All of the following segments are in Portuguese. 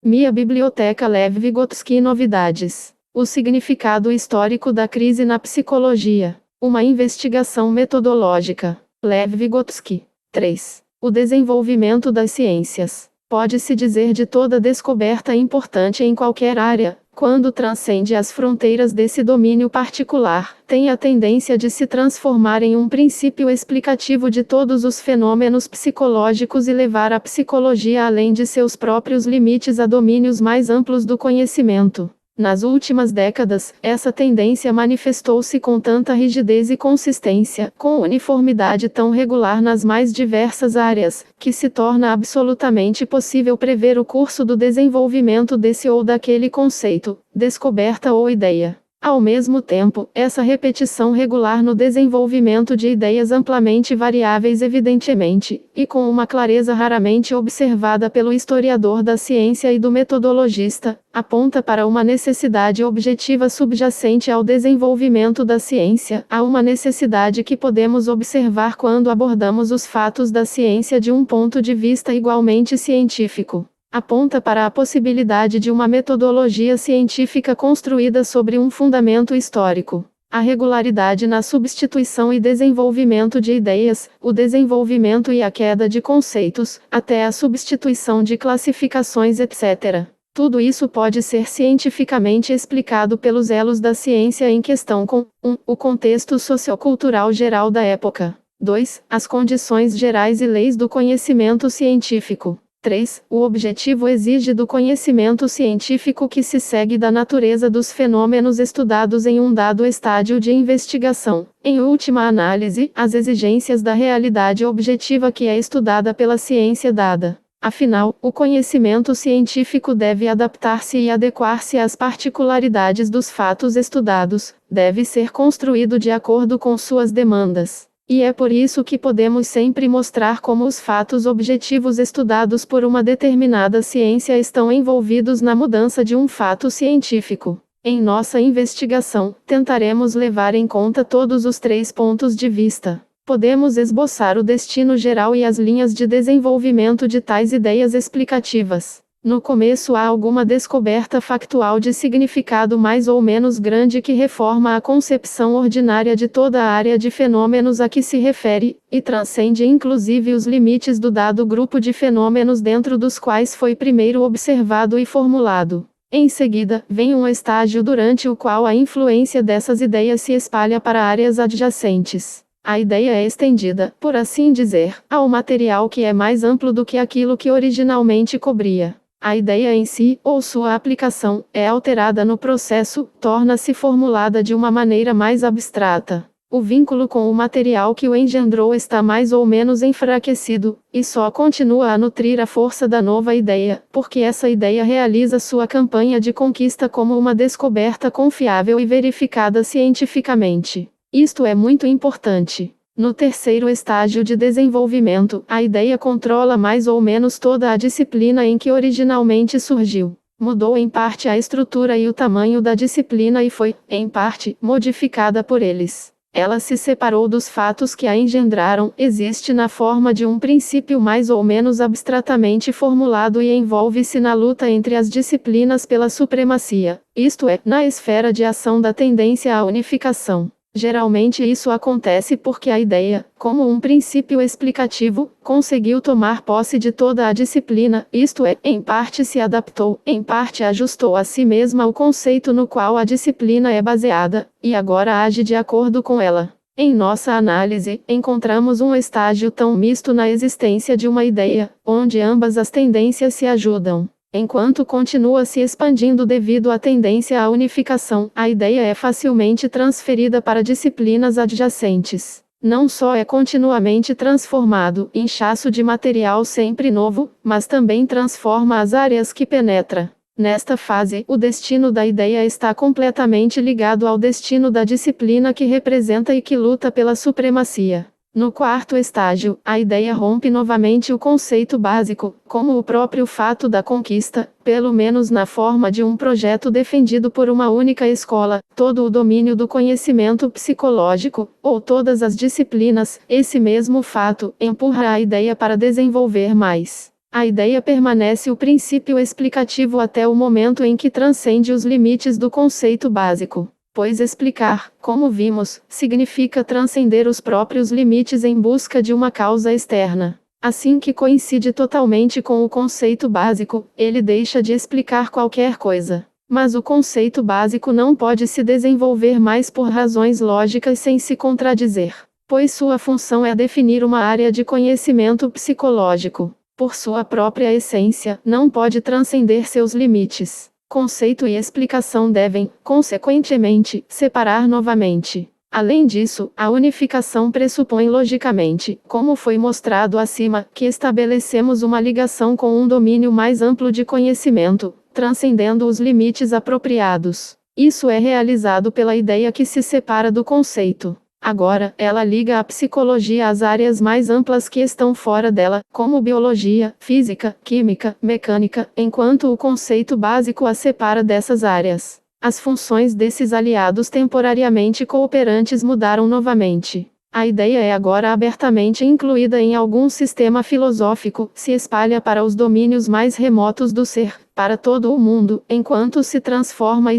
Minha Biblioteca Lev Vygotsky Novidades. O significado histórico da crise na psicologia. Uma investigação metodológica. Lev Vygotsky. 3. O desenvolvimento das ciências. Pode-se dizer de toda descoberta importante em qualquer área, quando transcende as fronteiras desse domínio particular, tem a tendência de se transformar em um princípio explicativo de todos os fenômenos psicológicos e levar a psicologia além de seus próprios limites a domínios mais amplos do conhecimento. Nas últimas décadas, essa tendência manifestou-se com tanta rigidez e consistência, com uniformidade tão regular nas mais diversas áreas, que se torna absolutamente possível prever o curso do desenvolvimento desse ou daquele conceito, descoberta ou ideia. Ao mesmo tempo, essa repetição regular no desenvolvimento de ideias amplamente variáveis evidentemente, e com uma clareza raramente observada pelo historiador da ciência e do metodologista, aponta para uma necessidade objetiva subjacente ao desenvolvimento da ciência, a uma necessidade que podemos observar quando abordamos os fatos da ciência de um ponto de vista igualmente científico. Aponta para a possibilidade de uma metodologia científica construída sobre um fundamento histórico. A regularidade na substituição e desenvolvimento de ideias, o desenvolvimento e a queda de conceitos, até a substituição de classificações etc. Tudo isso pode ser cientificamente explicado pelos elos da ciência em questão com 1. O contexto sociocultural geral da época. 2. As condições gerais e leis do conhecimento científico. 3. O objetivo exige do conhecimento científico que se segue da natureza dos fenômenos estudados em um dado estágio de investigação. Em última análise, as exigências da realidade objetiva que é estudada pela ciência dada. Afinal, o conhecimento científico deve adaptar-se e adequar-se às particularidades dos fatos estudados, deve ser construído de acordo com suas demandas. E é por isso que podemos sempre mostrar como os fatos objetivos estudados por uma determinada ciência estão envolvidos na mudança de um fato científico. Em nossa investigação, tentaremos levar em conta todos os 3 pontos de vista. Podemos esboçar o destino geral e as linhas de desenvolvimento de tais ideias explicativas. No começo há alguma descoberta factual de significado mais ou menos grande que reforma a concepção ordinária de toda a área de fenômenos a que se refere, e transcende inclusive os limites do dado grupo de fenômenos dentro dos quais foi primeiro observado e formulado. Em seguida, vem um estágio durante o qual a influência dessas ideias se espalha para áreas adjacentes. A ideia é estendida, por assim dizer, ao material que é mais amplo do que aquilo que originalmente cobria. A ideia em si, ou sua aplicação, é alterada no processo, torna-se formulada de uma maneira mais abstrata. O vínculo com o material que o engendrou está mais ou menos enfraquecido, e só continua a nutrir a força da nova ideia, porque essa ideia realiza sua campanha de conquista como uma descoberta confiável e verificada cientificamente. Isto é muito importante. No terceiro estágio de desenvolvimento, a ideia controla mais ou menos toda a disciplina em que originalmente surgiu. Mudou em parte a estrutura e o tamanho da disciplina e foi, em parte, modificada por eles. Ela se separou dos fatos que a engendraram, existe na forma de um princípio mais ou menos abstratamente formulado e envolve-se na luta entre as disciplinas pela supremacia, isto é, na esfera de ação da tendência à unificação. Geralmente isso acontece porque a ideia, como um princípio explicativo, conseguiu tomar posse de toda a disciplina, isto é, em parte se adaptou, em parte ajustou a si mesma o conceito no qual a disciplina é baseada, e agora age de acordo com ela. Em nossa análise, encontramos um estágio tão misto na existência de uma ideia, onde ambas as tendências se ajudam. Enquanto continua se expandindo devido à tendência à unificação, a ideia é facilmente transferida para disciplinas adjacentes. Não só é continuamente transformado, inchaço de material sempre novo, mas também transforma as áreas que penetra. Nesta fase, o destino da ideia está completamente ligado ao destino da disciplina que representa e que luta pela supremacia. No quarto estágio, a ideia rompe novamente o conceito básico, como o próprio fato da conquista, pelo menos na forma de um projeto defendido por uma única escola, todo o domínio do conhecimento psicológico, ou todas as disciplinas. Esse mesmo fato empurra a ideia para desenvolver mais. A ideia permanece o princípio explicativo até o momento em que transcende os limites do conceito básico. Pois explicar, como vimos, significa transcender os próprios limites em busca de uma causa externa. Assim que coincide totalmente com o conceito básico, ele deixa de explicar qualquer coisa. Mas o conceito básico não pode se desenvolver mais por razões lógicas sem se contradizer, pois sua função é definir uma área de conhecimento psicológico. Por sua própria essência, não pode transcender seus limites. Conceito e explicação devem, consequentemente, separar novamente. Além disso, a unificação pressupõe logicamente, como foi mostrado acima, que estabelecemos uma ligação com um domínio mais amplo de conhecimento, transcendendo os limites apropriados. Isso é realizado pela ideia que se separa do conceito. Agora, ela liga a psicologia às áreas mais amplas que estão fora dela, como biologia, física, química, mecânica, enquanto o conceito básico a separa dessas áreas. As funções desses aliados temporariamente cooperantes mudaram novamente. A ideia é agora abertamente incluída em algum sistema filosófico, se espalha para os domínios mais remotos do ser, para todo o mundo, enquanto se transforma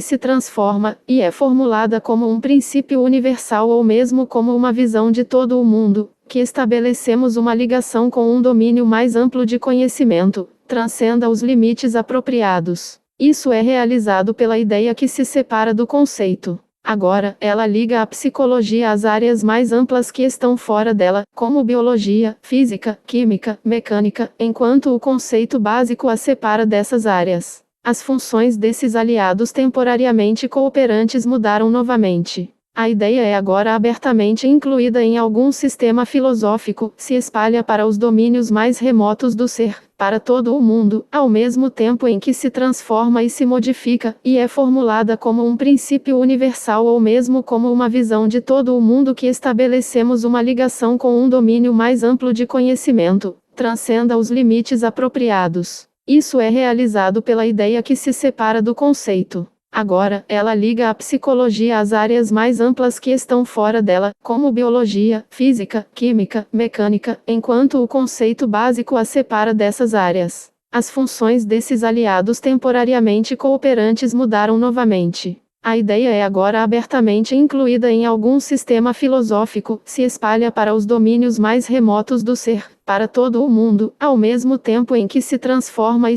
e é formulada como um princípio universal ou mesmo como uma visão de todo o mundo, que estabelecemos uma ligação com um domínio mais amplo de conhecimento, transcenda os limites apropriados. Isso é realizado pela ideia que se separa do conceito. Agora, ela liga a psicologia às áreas mais amplas que estão fora dela, como biologia, física, química, mecânica, enquanto o conceito básico a separa dessas áreas. As funções desses aliados temporariamente cooperantes mudaram novamente. A ideia é agora abertamente incluída em algum sistema filosófico, se espalha para os domínios mais remotos do ser, para todo o mundo, ao mesmo tempo em que se transforma e se modifica, e é formulada como um princípio universal ou mesmo como uma visão de todo o mundo que estabelecemos uma ligação com um domínio mais amplo de conhecimento, transcenda os limites apropriados. Isso é realizado pela ideia que se separa do conceito. Agora, ela liga a psicologia às áreas mais amplas que estão fora dela, como biologia, física, química, mecânica, enquanto o conceito básico a separa dessas áreas. As funções desses aliados temporariamente cooperantes mudaram novamente. A ideia é agora abertamente incluída em algum sistema filosófico, se espalha para os domínios mais remotos do ser, para todo o mundo, ao mesmo tempo em que se transforma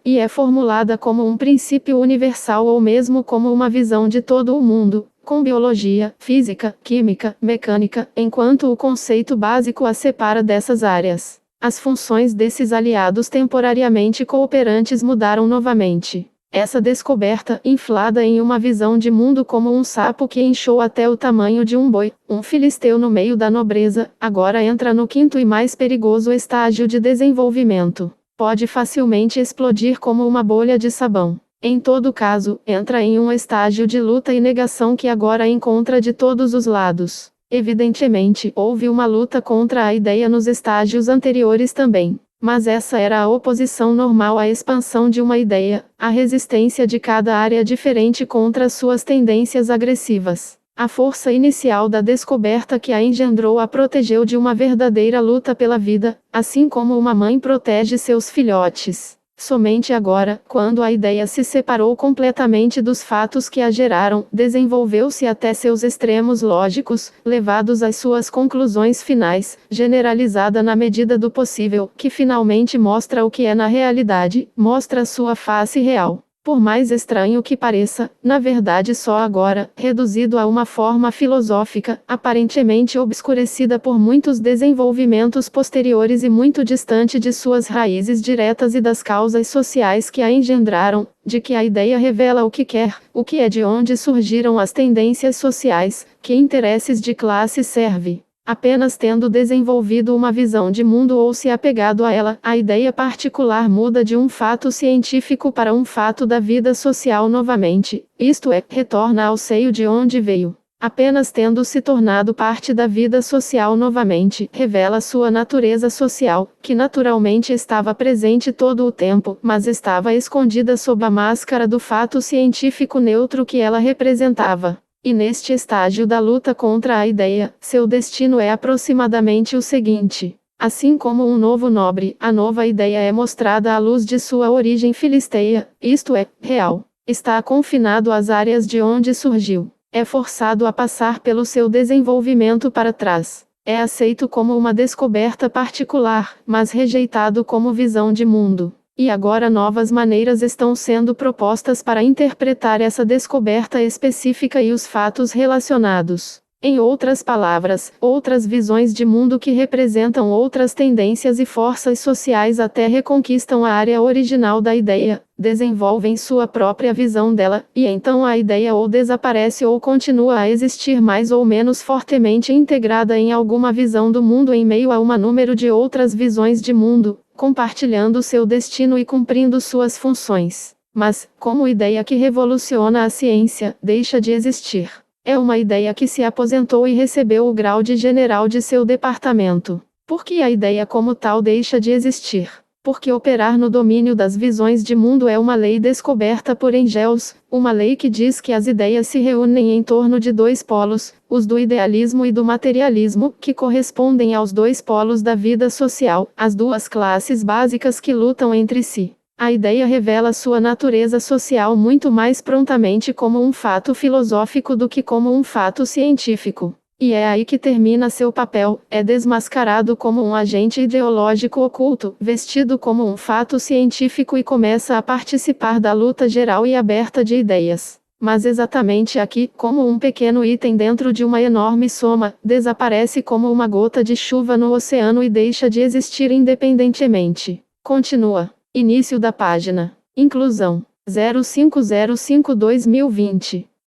e é formulada como um princípio universal ou mesmo como uma visão de todo o mundo, com biologia, física, química, mecânica, enquanto o conceito básico a separa dessas áreas. As funções desses aliados temporariamente cooperantes mudaram novamente. Essa descoberta, inflada em uma visão de mundo como um sapo que inchou até o tamanho de um boi, um filisteu no meio da nobreza, agora entra no quinto e mais perigoso estágio de desenvolvimento. Pode facilmente explodir como uma bolha de sabão. Em todo caso, entra em um estágio de luta e negação que agora encontra de todos os lados. Evidentemente, houve uma luta contra a ideia nos estágios anteriores também. Mas essa era a oposição normal à expansão de uma ideia, a resistência de cada área diferente contra suas tendências agressivas. A força inicial da descoberta que a engendrou a protegeu de uma verdadeira luta pela vida, assim como uma mãe protege seus filhotes. Somente agora, quando a ideia se separou completamente dos fatos que a geraram, desenvolveu-se até seus extremos lógicos, levados às suas conclusões finais, generalizada na medida do possível, que finalmente mostra o que é na realidade, mostra sua face real. Por mais estranho que pareça, na verdade só agora, reduzido a uma forma filosófica, aparentemente obscurecida por muitos desenvolvimentos posteriores e muito distante de suas raízes diretas e das causas sociais que a engendraram, de que a ideia revela o que quer, o que é de onde surgiram as tendências sociais, que interesses de classe serve. Apenas tendo desenvolvido uma visão de mundo ou se apegado a ela, a ideia particular muda de um fato científico para um fato da vida social novamente, isto é, retorna ao seio de onde veio. Apenas tendo se tornado parte da vida social novamente, revela sua natureza social, que naturalmente estava presente todo o tempo, mas estava escondida sob a máscara do fato científico neutro que ela representava. E neste estágio da luta contra a ideia, seu destino é aproximadamente o seguinte: Assim como um novo nobre, a nova ideia é mostrada à luz de sua origem filisteia, isto é, real. Está confinado às áreas de onde surgiu. É forçado a passar pelo seu desenvolvimento para trás. É aceito como uma descoberta particular, mas rejeitado como visão de mundo. E agora novas maneiras estão sendo propostas para interpretar essa descoberta específica e os fatos relacionados. Em outras palavras, outras visões de mundo que representam outras tendências e forças sociais até reconquistam a área original da ideia, desenvolvem sua própria visão dela, e então a ideia ou desaparece ou continua a existir mais ou menos fortemente integrada em alguma visão do mundo em meio a um número de outras visões de mundo, compartilhando seu destino e cumprindo suas funções. Mas, como ideia que revoluciona a ciência, deixa de existir. É uma ideia que se aposentou e recebeu o grau de general de seu departamento. Por que a ideia como tal deixa de existir? Porque operar no domínio das visões de mundo é uma lei descoberta por Engels, uma lei que diz que as ideias se reúnem em torno de dois polos, os do idealismo e do materialismo, que correspondem aos dois polos da vida social, as duas classes básicas que lutam entre si. A ideia revela sua natureza social muito mais prontamente como um fato filosófico do que como um fato científico. E é aí que termina seu papel, é desmascarado como um agente ideológico oculto, vestido como um fato científico e começa a participar da luta geral e aberta de ideias. Mas exatamente aqui, como um pequeno item dentro de uma enorme soma, desaparece como uma gota de chuva no oceano e deixa de existir independentemente. Continua. Início da página. Inclusão. 0505-2020.